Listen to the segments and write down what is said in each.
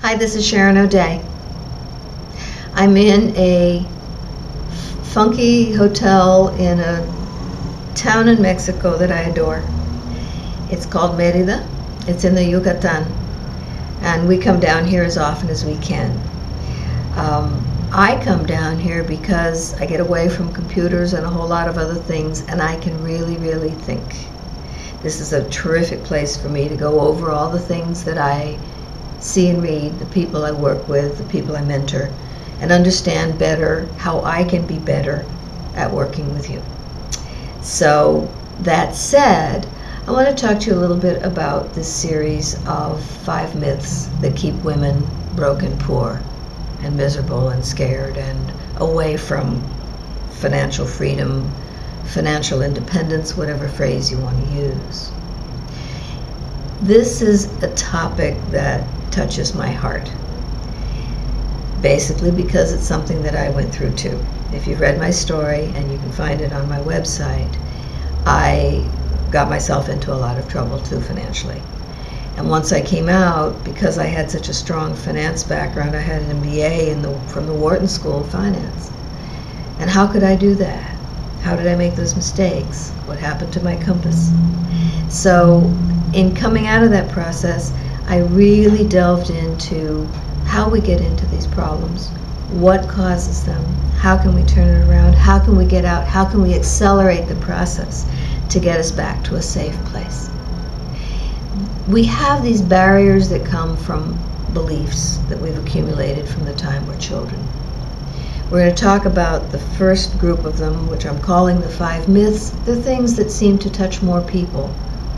Hi, this is Sharon O'Day. I'm in a funky hotel in a town in Mexico that I adore. It's called Merida. It's in the Yucatan, and we come down here as often as we can. I come down here because I get away from computers and a whole lot of other things, and I can really think. This is a terrific place for me to go over all the things that I see and read, the people I work with, the people I mentor, and understand better how I can be better at working with you. So that said, I want to talk to you a little bit about this series of 5 myths that keep women broken, poor, and miserable and scared and away from financial freedom, financial independence, whatever phrase you want to use. This is a topic that touches my heart, basically because it's something that I went through too. If you've read my story, and you can find it on my website, I got myself into a lot of trouble too financially. And once I came out, because I had such a strong finance background, I had an MBA from the Wharton School of Finance. And how could I do that? How did I make those mistakes? What happened to my compass? So in coming out of that process, I really delved into how we get into these problems, what causes them, how can we turn it around, how can we get out, how can we accelerate the process to get us back to a safe place. We have these barriers that come from beliefs that we've accumulated from the time we're children. We're going to talk about the first group of them, which I'm calling the 5 myths. They're things that seem to touch more people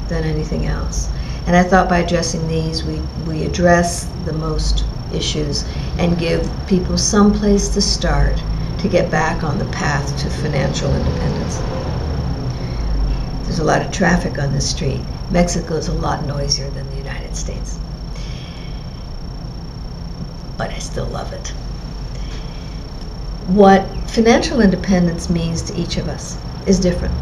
than anything else. And I thought by addressing these, we address the most issues and give people some place to start to get back on the path to financial independence. There's a lot of traffic on this street. Mexico is a lot noisier than the United States, but I still love it. What financial independence means to each of us is different.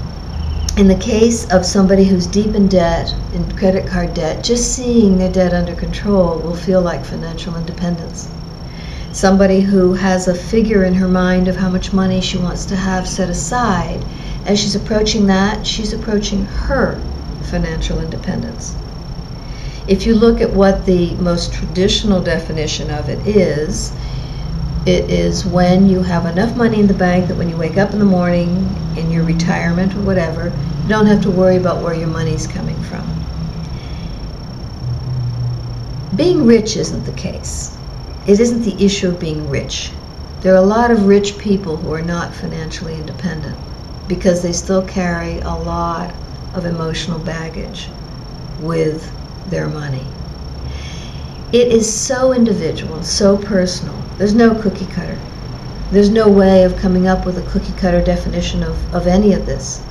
In the case of somebody who's deep in debt, in credit card debt, just seeing their debt under control will feel like financial independence. Somebody who has a figure in her mind of how much money she wants to have set aside, as she's approaching that, she's approaching her financial independence. If you look at what the most traditional definition of it is when you have enough money in the bank that when you wake up in the morning in your retirement or whatever, you don't have to worry about where your money's coming from. Being rich isn't the case. It isn't the issue of being rich. There are a lot of rich people who are not financially independent because they still carry a lot of emotional baggage with their money. It is so individual, so personal. There's no cookie cutter. There's no way of coming up with a cookie cutter definition of any of this.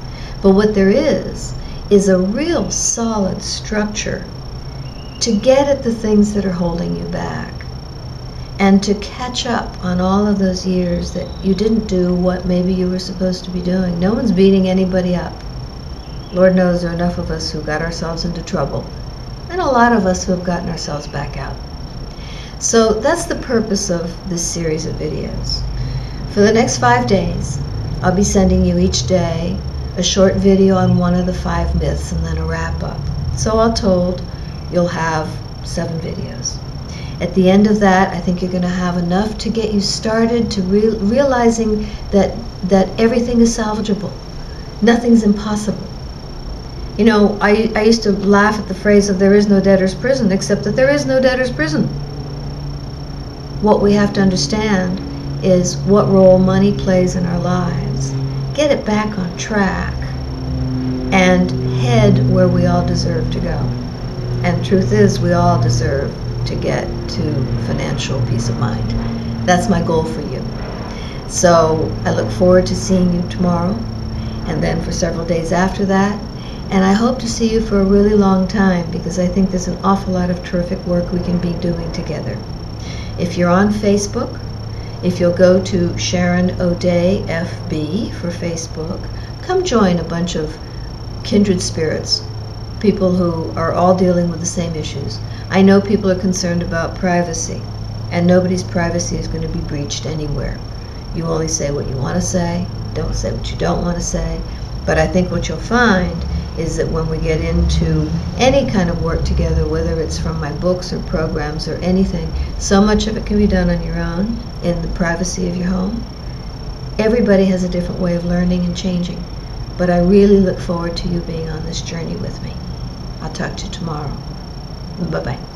But what there is a real solid structure to get at the things that are holding you back and to catch up on all of those years that you didn't do what maybe you were supposed to be doing. No one's beating anybody up. Lord knows there are enough of us who got ourselves into trouble, and a lot of us who have gotten ourselves back out. So that's the purpose of this series of videos. For the next 5 days, I'll be sending you each day a short video on one of the 5 myths and then a wrap-up. So all told, you'll have 7 videos. At the end of that, I think you're going to have enough to get you started to realizing that everything is salvageable. Nothing's impossible. You know, I used to laugh at the phrase of there is no debtor's prison, except that there is no debtor's prison. What we have to understand is what role money plays in our lives. Get it back on track and head where we all deserve to go. And the truth is, we all deserve to get to financial peace of mind. That's my goal for you. So I look forward to seeing you tomorrow, and then for several days after that. And I hope to see you for a really long time, because I think there's an awful lot of terrific work we can be doing together. If you're on Facebook, if you'll go to Sharon O'Day FB for Facebook, come join a bunch of kindred spirits people who are all dealing with the same issues. I know people are concerned about privacy, and nobody's privacy is going to be breached anywhere. You only say what you want to say, don't say what you don't want to say. But I think what you'll find is that when we get into any kind of work together, whether it's from my books or programs or anything, so much of it can be done on your own in the privacy of your home. Everybody has a different way of learning and changing, but I really look forward to you being on this journey with me. I'll talk to you tomorrow. Bye-bye.